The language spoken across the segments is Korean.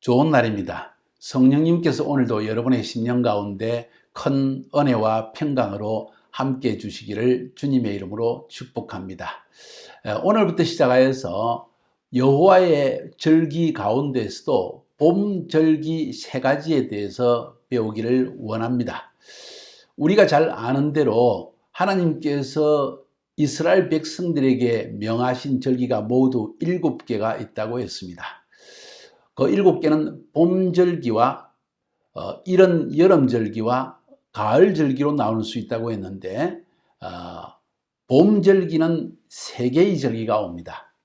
좋은 날입니다. 성령님께서 오늘도 여러분의 심령 가운데 큰 은혜와 평강으로 함께 해 주시기를 주님의 이름으로 축복합니다. 오늘부터 시작하여서 여호와의 절기 가운데서도 봄 절기 세 가지에 대해서 배우기를 원합니다. 우리가 잘 아는 대로 하나님께서 이스라엘 백성들에게 명하신 절기가 모두 7개가 있다고 했습니다. 그 7개는 봄절기와 이른 여름절기와 가을절기로 나눌 수 있다고 했는데 봄절기는 3개의 절기가 옵니다.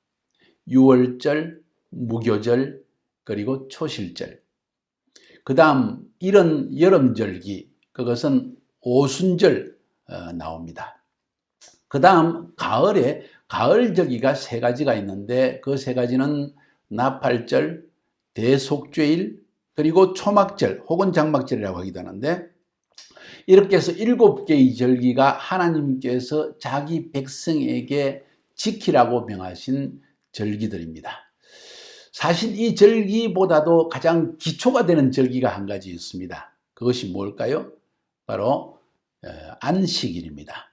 유월절, 무교절, 그리고 초실절. 그 다음 이른 여름절기, 그것은 오순절 나옵니다. 그 다음 가을에 가을절기가 3가지가 있는데 그 3가지는 나팔절, 대속죄일, 그리고 초막절 혹은 장막절이라고 하기도 하는데, 이렇게 해서 7개의 절기가 하나님께서 자기 백성에게 지키라고 명하신 절기들입니다. 사실 이 절기보다도 가장 기초가 되는 절기가 한 가지 있습니다. 그것이 뭘까요? 바로 안식일입니다.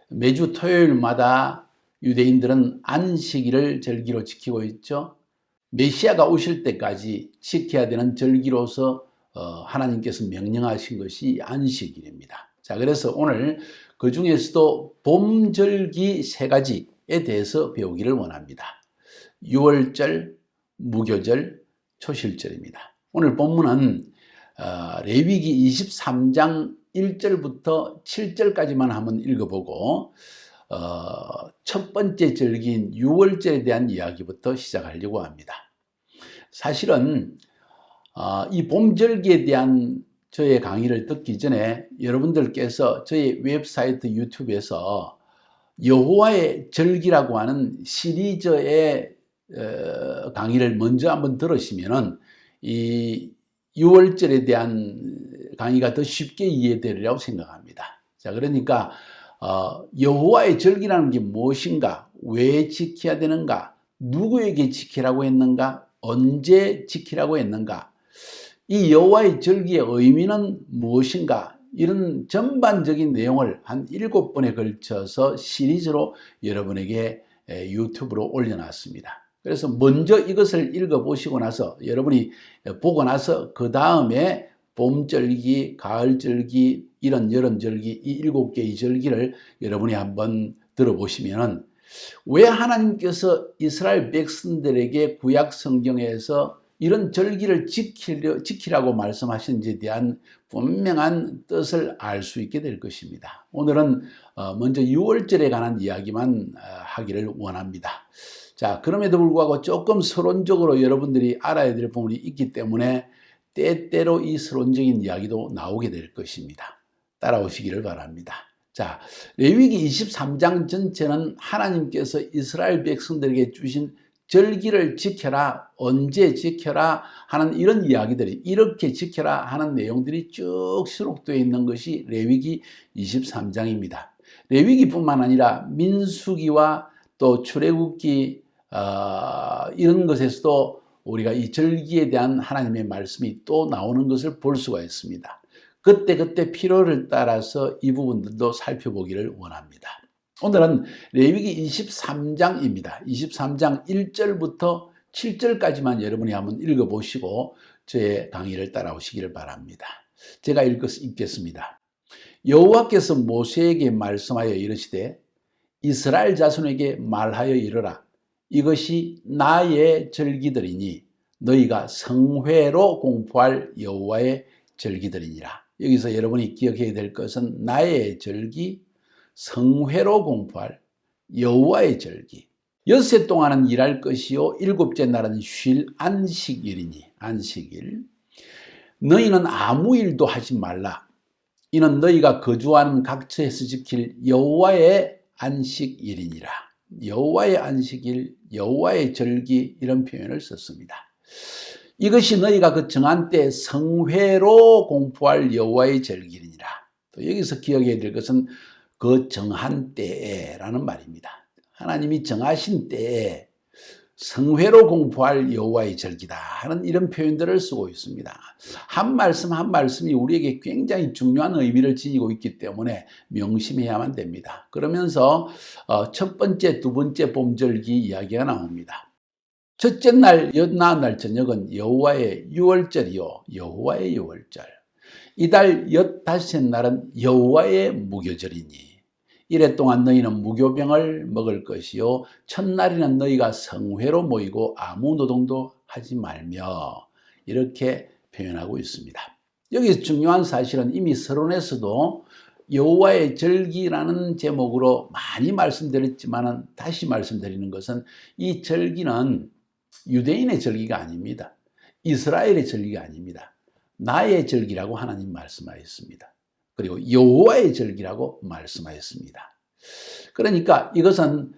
매주 토요일마다 유대인들은 안식일을 절기로 지키고 있죠. 메시아가 오실 때까지 지켜야 되는 절기로서 하나님께서 명령하신 것이 안식일입니다. 자, 그래서 오늘 그 중에서도 봄절기 3가지에 대해서 배우기를 원합니다. 유월절, 무교절, 초실절입니다. 오늘 본문은 레위기 23장 1절부터 7절까지만 한번 읽어보고 첫 번째 절기인 유월절에 대한 이야기부터 시작하려고 합니다. 사실은 이 봄절기에 대한 저의 강의를 듣기 전에 여러분들께서 저희 웹사이트 유튜브에서 여호와의 절기라고 하는 시리즈의 강의를 먼저 한번 들으시면은 이 유월절에 대한 강의가 더 쉽게 이해되리라고 생각합니다. 자, 그러니까 여호와의 절기라는 게 무엇인가, 왜 지켜야 되는가, 누구에게 지키라고 했는가, 언제 지키라고 했는가, 이 여호와의 절기의 의미는 무엇인가, 이런 전반적인 내용을 한 7번에 걸쳐서 시리즈로 여러분에게 유튜브로 올려놨습니다. 그래서 먼저 이것을 읽어보시고 나서, 여러분이 보고 나서 그 다음에 봄절기, 가을절기, 이른 여름절기, 이 7개의 절기를 여러분이 한번 들어보시면은 왜 하나님께서 이스라엘 백성들에게 구약 성경에서 이런 절기를 지키라고 말씀하시는지에 대한 분명한 뜻을 알 수 있게 될 것입니다. 오늘은 먼저 유월절에 관한 이야기만 하기를 원합니다. 자, 그럼에도 불구하고 조금 서론적으로 여러분들이 알아야 될 부분이 있기 때문에 때때로 이 서론적인 이야기도 나오게 될 것입니다. 따라오시기를 바랍니다. 자, 레위기 23장 전체는 하나님께서 이스라엘 백성들에게 주신 절기를 지켜라, 언제 지켜라 하는 이런 이야기들이, 이렇게 지켜라 하는 내용들이 쭉 수록되어 있는 것이 레위기 23장입니다. 레위기뿐만 아니라 민수기와 또 출애굽기 이런 것에서도 우리가 이 절기에 대한 하나님의 말씀이 또 나오는 것을 볼 수가 있습니다. 그때 필요를 따라서 이 부분들도 살펴보기를 원합니다. 오늘은 레위기 23장입니다. 23장 1절부터 7절까지만 여러분이 한번 읽어보시고 저의 강의를 따라오시기를 바랍니다. 제가 읽겠습니다. 여호와께서 모세에게 말씀하여 이르시되 이스라엘 자손에게 말하여 이르라. 이것이 나의 절기들이니 너희가 성회로 공포할 여호와의 절기들이니라. 여기서 여러분이 기억해야 될 것은 나의 절기, 성회로 공포할 여호와의 절기. 엿새 동안은 일할 것이요 7째 날은 쉴 안식일이니 안식일. 너희는 아무 일도 하지 말라. 이는 너희가 거주하는 각처에서 지킬 여호와의 안식일이니라. 여호와의 안식일, 여호와의 절기, 이런 표현을 썼습니다. 이것이 너희가 그 정한 때 성회로 공포할 여호와의 절기이니라. 또 여기서 기억해야 될 것은 그 정한 때에라는 말입니다. 하나님이 정하신 때에 성회로 공포할 여호와의 절기다 하는 이런 표현들을 쓰고 있습니다. 한 말씀 한 말씀이 우리에게 굉장히 중요한 의미를 지니고 있기 때문에 명심해야만 됩니다. 그러면서 첫 번째, 두 번째 봄절기 이야기가 나옵니다. 첫째 날, 엿나은 날 저녁은 여호와의 유월절이요 여호와의 유월절. 이달 엿다섯째 날은 여호와의 무교절이니 이래 동안 너희는 무교병을 먹을 것이요 첫날에는 너희가 성회로 모이고 아무 노동도 하지 말며 이렇게 표현하고 있습니다. 여기서 중요한 사실은 이미 서론에서도 여호와의 절기라는 제목으로 많이 말씀드렸지만 다시 말씀드리는 것은 이 절기는 유대인의 절기가 아닙니다. 이스라엘의 절기가 아닙니다. 나의 절기라고 하나님 말씀하였습니다. 그리고 여호와의 절기라고 말씀하였습니다. 그러니까 이것은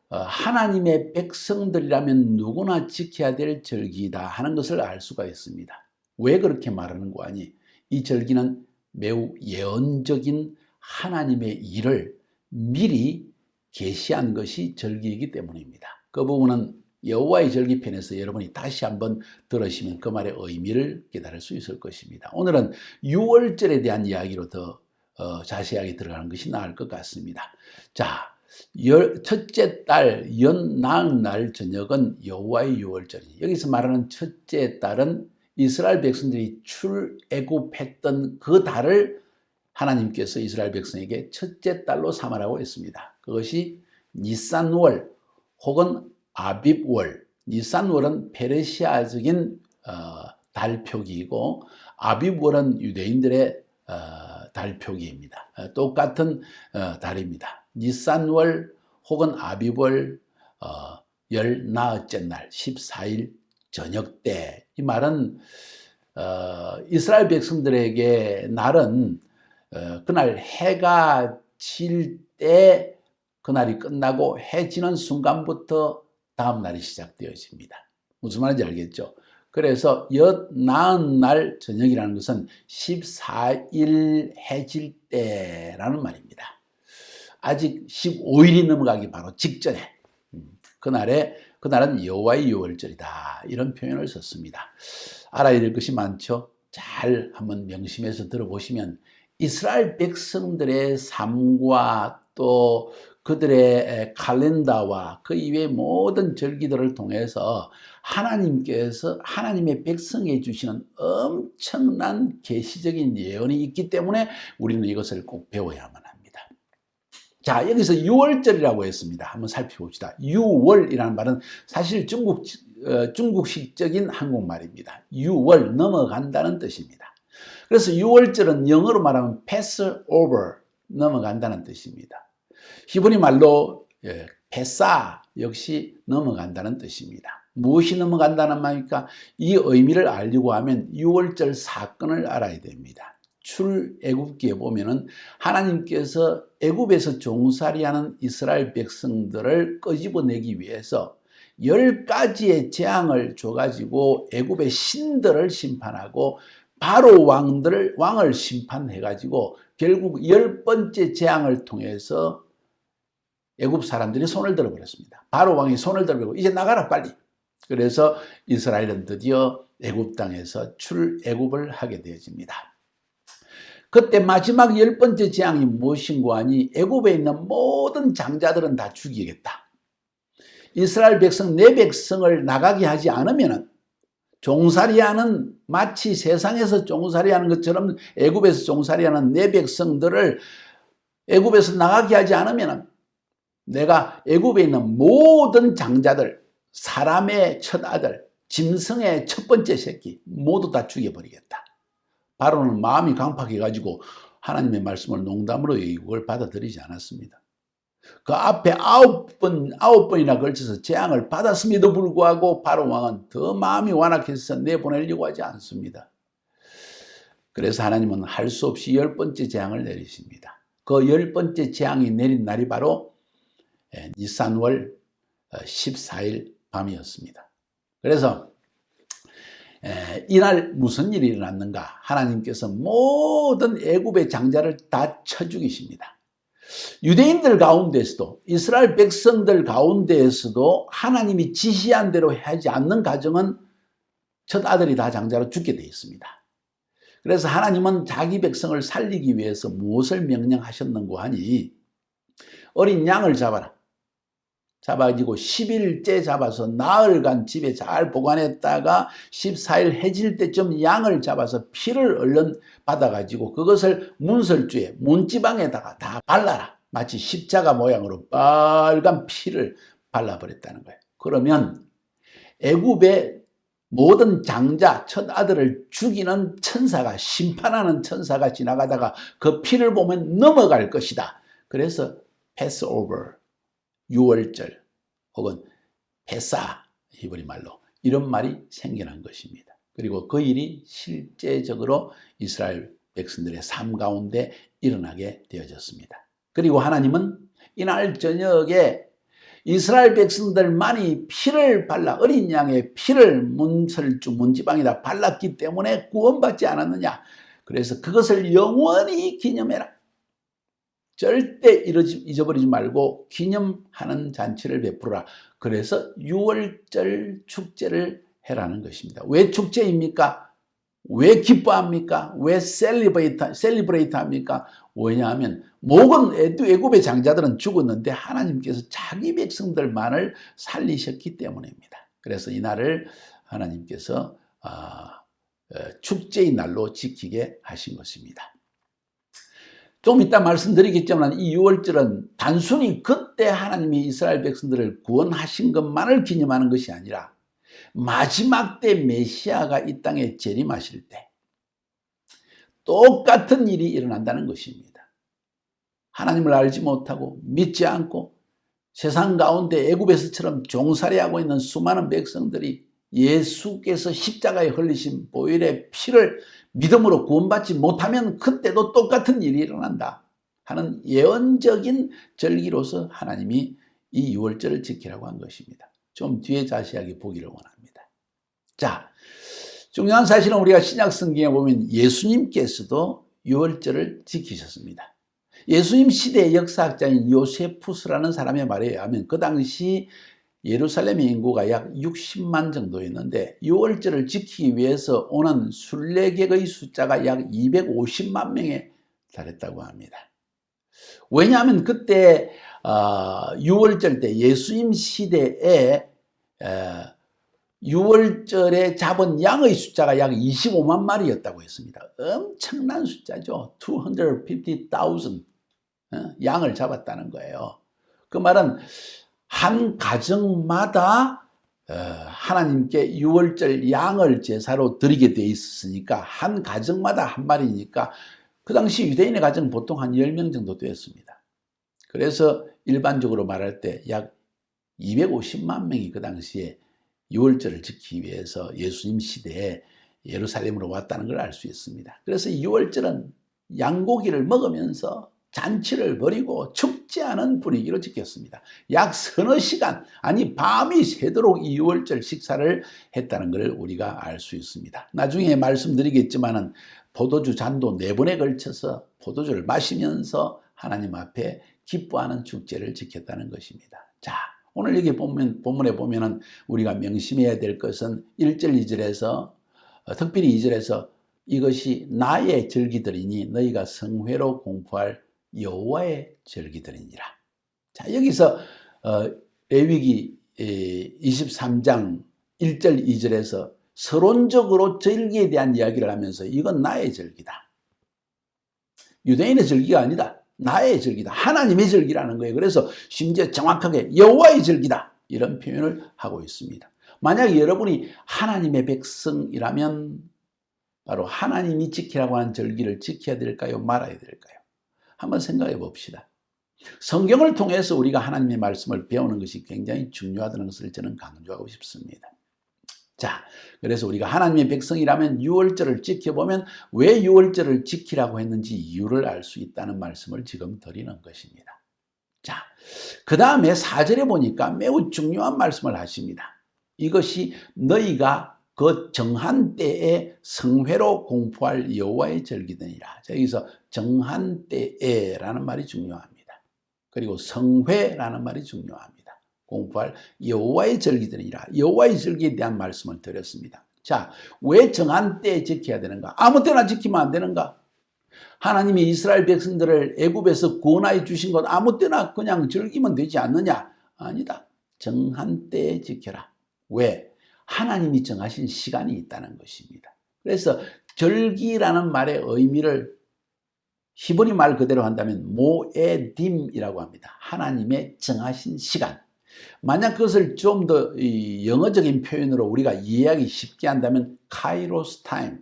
하나님의 백성들이라면 누구나 지켜야 될 절기다 하는 것을 알 수가 있습니다. 왜 그렇게 말하는 거 아니? 이 절기는 매우 예언적인 하나님의 일을 미리 계시한 것이 절기이기 때문입니다. 그 부분은 여호와의 절기 편에서 여러분이 다시 한번 들으시면 그 말의 의미를 깨달을 수 있을 것입니다. 오늘은 유월절에 대한 이야기로 더 자세하게 들어가는 것이 나을 것 같습니다. 자, 첫째 달 엿나은 날 저녁은 여호와의 유월절이. 여기서 말하는 첫째 달은 이스라엘 백성들이 출애굽했던 그 달을 하나님께서 이스라엘 백성에게 첫째 달로 삼으라고 했습니다. 그것이 니산월 혹은 아빕월. 니산월은 페르시아적인 달표기이고 아빕월은 유대인들의 달표기입니다. 똑같은 달입니다. 니산월 혹은 아빕월 열 나흘째 날 14일 저녁 때. 이 말은 이스라엘 백성들에게 날은 그날 해가 질 때 그날이 끝나고 해 지는 순간부터 다음 날이 시작되어집니다. 무슨 말인지 알겠죠? 그래서 엿나은 날 저녁이라는 것은 14일 해질 때라는 말입니다. 아직 15일이 넘어가기 바로 직전에 그날은 여호와의 유월절이다 이런 표현을 썼습니다. 알아야 될 것이 많죠. 잘 한번 명심해서 들어보시면 이스라엘 백성들의 삶과 또 그들의 칼렌다와 그 이외의 모든 절기들을 통해서 하나님께서 하나님의 백성에 주시는 엄청난 계시적인 예언이 있기 때문에 우리는 이것을 꼭 배워야만 합니다. 자, 여기서 유월절이라고 했습니다. 한번 살펴봅시다. 유월이라는 말은 사실 중국식적인 한국말입니다. 유월, 넘어간다는 뜻입니다. 그래서 유월절은 영어로 말하면 Passover, 넘어간다는 뜻입니다. 히브리 말로 페사 역시 넘어간다는 뜻입니다. 무엇이 넘어간다는 말입니까? 이 의미를 알려고 하면 유월절 사건을 알아야 됩니다. 출애굽기에 보면은 하나님께서 애굽에서 종살이하는 이스라엘 백성들을 끄집어내기 위해서 10가지의 재앙을 줘가지고 애굽의 신들을 심판하고 바로 왕을 심판해가지고 결국 10번째 재앙을 통해서 애굽 사람들이 손을 들어버렸습니다. 바로 왕이 손을 들어버리고 이제 나가라 빨리. 그래서 이스라엘은 드디어 애굽 땅에서 출애굽을 하게 되어집니다. 그때 마지막 10번째 재앙이 무엇인고 하니 애굽에 있는 모든 장자들은 다 죽이겠다. 이스라엘 백성 내 백성을 나가게 하지 않으면 종살이하는 마치 세상에서 종살이하는 것처럼 애굽에서 종살이하는 내 백성들을 애굽에서 나가게 하지 않으면 내가 애굽에 있는 모든 장자들, 사람의 첫 아들, 짐승의 첫 번째 새끼 모두 다 죽여버리겠다. 바로는 마음이 강팍해가지고 하나님의 말씀을 농담으로 여기고 그걸 받아들이지 않았습니다. 그 앞에 9번이나 걸쳐서 재앙을 받았음에도 불구하고 바로 왕은 더 마음이 완악해서 내보내려고 하지 않습니다. 그래서 하나님은 할 수 없이 10번째 재앙을 내리십니다. 그 10번째 재앙이 내린 날이 바로 니산월 14일 밤이었습니다. 그래서 이날 무슨 일이 일어났는가? 하나님께서 모든 애굽의 장자를 다 쳐 죽이십니다. 유대인들 가운데서도 이스라엘 백성들 가운데에서도 하나님이 지시한 대로 하지 않는 가정은 첫 아들이 다 장자로 죽게 되어 있습니다. 그래서 하나님은 자기 백성을 살리기 위해서 무엇을 명령하셨는고 하니 어린 양을 잡아가지고 10일째 잡아서 나흘간 집에 잘 보관했다가 14일 해질 때쯤 양을 잡아서 피를 얼른 받아가지고 그것을 문설주에 문지방에다가 다 발라라. 마치 십자가 모양으로 빨간 피를 발라버렸다는 거예요. 그러면 애굽의 모든 장자 첫 아들을 죽이는 천사가 심판하는 천사가 지나가다가 그 피를 보면 넘어갈 것이다. 그래서 패스오버 유월절 혹은 페사 히브리 말로 이런 말이 생겨난 것입니다. 그리고 그 일이 실제적으로 이스라엘 백성들의 삶 가운데 일어나게 되어졌습니다. 그리고 하나님은 이날 저녁에 이스라엘 백성들만이 피를 발라 어린 양의 피를 문설주 문지방에다 발랐기 때문에 구원받지 않았느냐. 그래서 그것을 영원히 기념해라. 절대 잊어버리지 말고 기념하는 잔치를 베풀어라. 그래서 유월절 축제를 해라는 것입니다. 왜 축제입니까? 왜 기뻐합니까? 왜 셀리브레이트 합니까? 왜냐하면 모든 애굽의 장자들은 죽었는데 하나님께서 자기 백성들만을 살리셨기 때문입니다. 그래서 이날을 하나님께서 축제의 날로 지키게 하신 것입니다. 좀 이따 말씀드리겠지만 이 유월절은 단순히 그때 하나님이 이스라엘 백성들을 구원하신 것만을 기념하는 것이 아니라 마지막 때 메시아가 이 땅에 재림하실 때 똑같은 일이 일어난다는 것입니다. 하나님을 알지 못하고 믿지 않고 세상 가운데 애굽에서처럼 종살이하고 있는 수많은 백성들이 예수께서 십자가에 흘리신 보혈의 피를 믿음으로 구원받지 못하면 그때도 똑같은 일이 일어난다 하는 예언적인 절기로서 하나님이 이 유월절을 지키라고 한 것입니다. 좀 뒤에 자세하게 보기를 원합니다. 자, 중요한 사실은 우리가 신약 성경에 보면 예수님께서도 유월절을 지키셨습니다. 예수님 시대의 역사학자인 요세푸스라는 사람의 말에 의하면 그 당시 예루살렘의 인구가 약 60만 정도였는데 유월절을 지키기 위해서 오는 순례객의 숫자가 약 250만 명에 달했다고 합니다. 왜냐하면 그때 유월절 때 예수님 시대에 유월절에 잡은 양의 숫자가 약 25만 마리였다고 했습니다. 엄청난 숫자죠. 250,000 양을 잡았다는 거예요. 그 말은 한 가정마다 하나님께 유월절 양을 제사로 드리게 돼 있었으니까 한 가정마다 한 마리니까 그 당시 유대인의 가정은 보통 한 10명 정도 되었습니다. 그래서 일반적으로 말할 때 약 250만 명이 그 당시에 유월절을 지키기 위해서 예수님 시대에 예루살렘으로 왔다는 걸 알 수 있습니다. 그래서 유월절은 양고기를 먹으면서 잔치를 벌이고 축제하는 분위기로 지켰습니다. 약 서너 시간, 아니 밤이 새도록 이 유월절 식사를 했다는 걸 우리가 알 수 있습니다. 나중에 말씀드리겠지만은 포도주 잔도 4번에 걸쳐서 포도주를 마시면서 하나님 앞에 기뻐하는 축제를 지켰다는 것입니다. 자, 오늘 여기 본문에 보면은 우리가 명심해야 될 것은 1절, 2절에서 특별히 2절에서 이것이 나의 절기들이니 너희가 성회로 공포할 여호와의 절기들이니라. 자, 여기서 레위기 23장 1절 2절에서 서론적으로 절기에 대한 이야기를 하면서 이건 나의 절기다. 유대인의 절기가 아니다. 나의 절기다. 하나님의 절기라는 거예요. 그래서 심지어 정확하게 여호와의 절기다. 이런 표현을 하고 있습니다. 만약 여러분이 하나님의 백성이라면 바로 하나님이 지키라고 하는 절기를 지켜야 될까요? 말아야 될까요? 한번 생각해 봅시다. 성경을 통해서 우리가 하나님의 말씀을 배우는 것이 굉장히 중요하다는 것을 저는 강조하고 싶습니다. 자, 그래서 우리가 하나님의 백성이라면 유월절을 지켜보면 왜 유월절을 지키라고 했는지 이유를 알 수 있다는 말씀을 지금 드리는 것입니다. 자, 그 다음에 4절에 보니까 매우 중요한 말씀을 하십니다. 이것이 너희가 그 정한 때에 성회로 공포할 여호와의 절기들이라. 여기서 정한 때에라는 말이 중요합니다. 그리고 성회라는 말이 중요합니다. 공포할 여호와의 절기들이라. 여호와의 절기에 대한 말씀을 드렸습니다. 자, 왜 정한 때에 지켜야 되는가? 아무 때나 지키면 안 되는가? 하나님이 이스라엘 백성들을 애굽에서 구원하여 주신 것 아무 때나 그냥 즐기면 되지 않느냐? 아니다. 정한 때에 지켜라. 왜? 하나님이 정하신 시간이 있다는 것입니다. 그래서 절기라는 말의 의미를 히브리 말 그대로 한다면 모에딤이라고 합니다. 하나님의 정하신 시간. 만약 그것을 좀 더 영어적인 표현으로 우리가 이해하기 쉽게 한다면 카이로스 타임.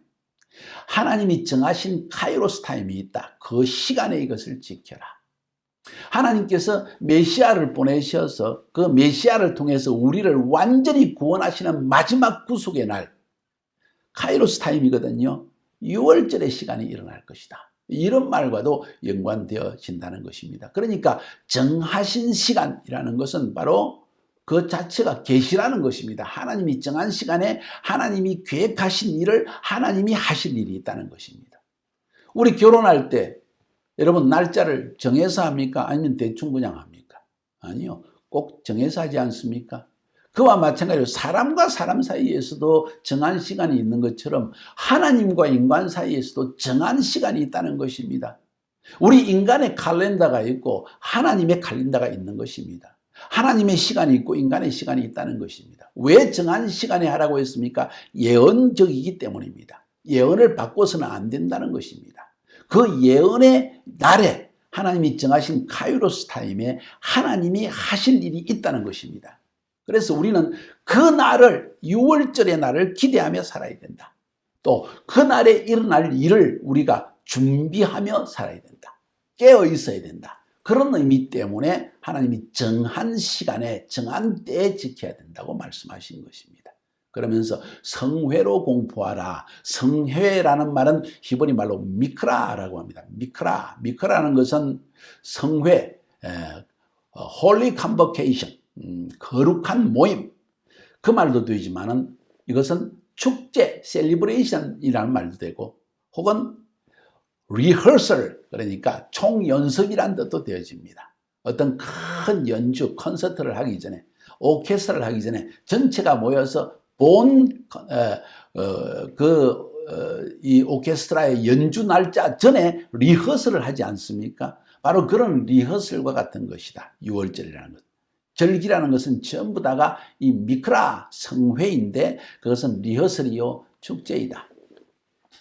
하나님이 정하신 카이로스 타임이 있다. 그 시간에 이것을 지켜라. 하나님께서 메시아를 보내셔서 그 메시아를 통해서 우리를 완전히 구원하시는 마지막 구속의 날, 카이로스 타임이거든요. 6월절의 시간이 일어날 것이다. 이런 말과도 연관되어진다는 것입니다. 그러니까 정하신 시간이라는 것은 바로 그 자체가 계시라는 것입니다. 하나님이 정한 시간에 하나님이 계획하신 일을 하나님이 하실 일이 있다는 것입니다. 우리 결혼할 때 여러분 날짜를 정해서 합니까? 아니면 대충 그냥 합니까? 아니요. 꼭 정해서 하지 않습니까? 그와 마찬가지로 사람과 사람 사이에서도 정한 시간이 있는 것처럼 하나님과 인간 사이에서도 정한 시간이 있다는 것입니다. 우리 인간의 칼렌더가 있고 하나님의 칼렌더가 있는 것입니다. 하나님의 시간이 있고 인간의 시간이 있다는 것입니다. 왜 정한 시간에 하라고 했습니까? 예언적이기 때문입니다. 예언을 바꿔서는 안 된다는 것입니다. 그 예언의 날에 하나님이 정하신 카이로스 타임에 하나님이 하실 일이 있다는 것입니다. 그래서 우리는 그 날을 6월절의 날을 기대하며 살아야 된다. 또 그 날에 일어날 일을 우리가 준비하며 살아야 된다. 깨어 있어야 된다. 그런 의미 때문에 하나님이 정한 시간에 정한 때에 지켜야 된다고 말씀하신 것입니다. 그러면서 성회로 공포하라. 성회라는 말은 히브리 말로 미크라라고 합니다. 미크라는 것은 성회, Holy Convocation, 거룩한 모임, 그 말도 되지만은 이것은 축제, 셀리브레이션이라는 말도 되고 혹은 리허설, 그러니까 총연습이라는 뜻도 되어집니다. 어떤 큰 연주, 콘서트를 하기 전에, 오케스트라를 하기 전에 전체가 모여서 이 오케스트라의 연주 날짜 전에 리허설을 하지 않습니까? 바로 그런 리허설과 같은 것이다. 6월절이라는 것. 절기라는 것은 전부 다가 이 미크라 성회인데 그것은 리허설이요 축제이다.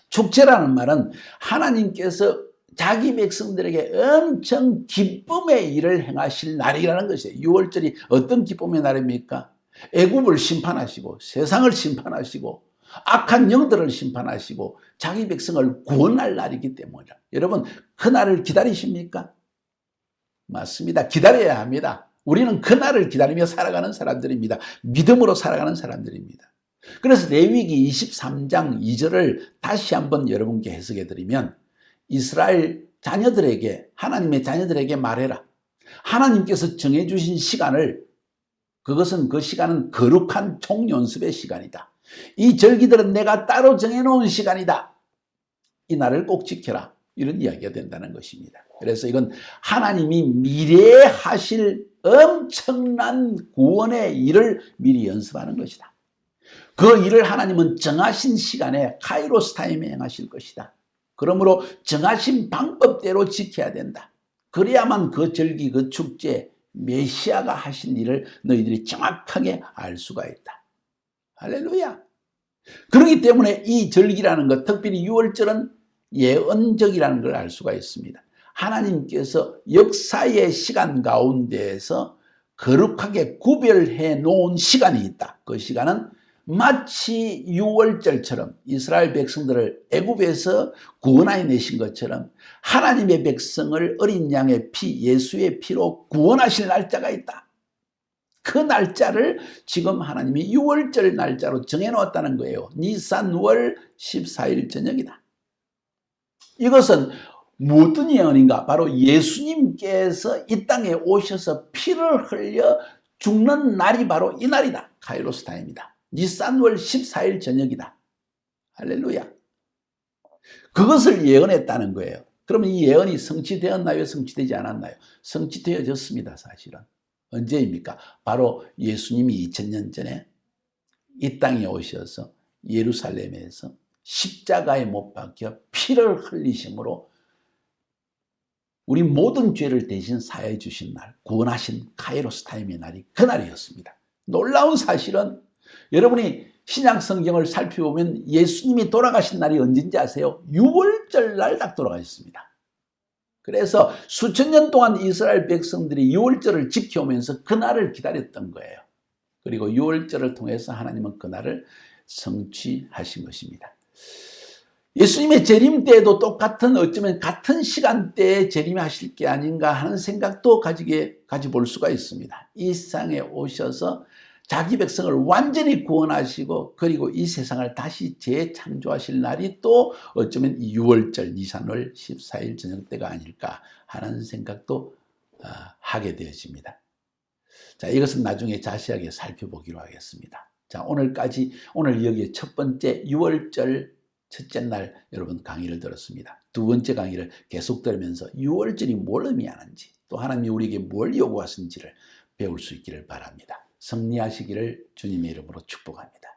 축제라는 말은 하나님께서 자기 백성들에게 엄청 기쁨의 일을 행하실 날이라는 것이에요. 6월절이 어떤 기쁨의 날입니까? 애굽을 심판하시고 세상을 심판하시고 악한 영들을 심판하시고 자기 백성을 구원할 날이기 때문이다. 여러분 그 날을 기다리십니까? 맞습니다. 기다려야 합니다. 우리는 그 날을 기다리며 살아가는 사람들입니다. 믿음으로 살아가는 사람들입니다. 그래서 레위기 23장 2절을 다시 한번 여러분께 해석해 드리면 이스라엘 자녀들에게 하나님의 자녀들에게 말해라. 하나님께서 정해 주신 시간을 그것은 그 시간은 거룩한 총연습의 시간이다. 이 절기들은 내가 따로 정해놓은 시간이다. 이 날을 꼭 지켜라. 이런 이야기가 된다는 것입니다. 그래서 이건 하나님이 미래에 하실 엄청난 구원의 일을 미리 연습하는 것이다. 그 일을 하나님은 정하신 시간에 카이로스 타임에 행하실 것이다. 그러므로 정하신 방법대로 지켜야 된다. 그래야만 그 절기, 그 축제, 메시아가 하신 일을 너희들이 정확하게 알 수가 있다. 할렐루야. 그렇기 때문에 이 절기라는 것, 특별히 6월절은 예언적이라는 걸 알 수가 있습니다. 하나님께서 역사의 시간 가운데에서 거룩하게 구별해 놓은 시간이 있다. 그 시간은 마치 6월절처럼 이스라엘 백성들을 애굽에서 구원하여 내신 것처럼 하나님의 백성을 어린 양의 피, 예수의 피로 구원하실 날짜가 있다. 그 날짜를 지금 하나님이 6월절 날짜로 정해놓았다는 거예요. 니산월 14일 저녁이다. 이것은 무슨 예언인가? 바로 예수님께서 이 땅에 오셔서 피를 흘려 죽는 날이 바로 이 날이다. 카이로스 타임이다. 니산월 14일 저녁이다. 할렐루야. 그것을 예언했다는 거예요. 그러면 이 예언이 성취되었나요? 성취되지 않았나요? 성취되어졌습니다, 사실은. 언제입니까? 바로 예수님이 2000년 전에 이 땅에 오셔서 예루살렘에서 십자가에 못 박혀 피를 흘리심으로 우리 모든 죄를 대신 사해 주신 날, 구원하신 카이로스 타임의 날이 그날이었습니다. 놀라운 사실은 여러분이 신약 성경을 살펴보면 예수님이 돌아가신 날이 언제인지 아세요? 유월절 날 딱 돌아가셨습니다. 그래서 수천 년 동안 이스라엘 백성들이 유월절을 지켜오면서 그날을 기다렸던 거예요. 그리고 유월절을 통해서 하나님은 그날을 성취하신 것입니다. 예수님의 재림 때에도 똑같은, 어쩌면 같은 시간대에 재림하실 게 아닌가 하는 생각도 가져볼 수가 있습니다. 이 세상에 오셔서 자기 백성을 완전히 구원하시고 그리고 이 세상을 다시 재창조하실 날이 또 어쩌면 6월절 니산월 14일 저녁 때가 아닐까 하는 생각도 하게 되어집니다. 자, 이것은 나중에 자세하게 살펴보기로 하겠습니다. 자, 오늘 여기에 첫 번째 6월절 첫째 날 여러분 강의를 들었습니다. 두 번째 강의를 계속 들으면서 6월절이 뭘 의미하는지 또 하나님이 우리에게 뭘 요구하시는지를 배울 수 있기를 바랍니다. 승리하시기를 주님의 이름으로 축복합니다.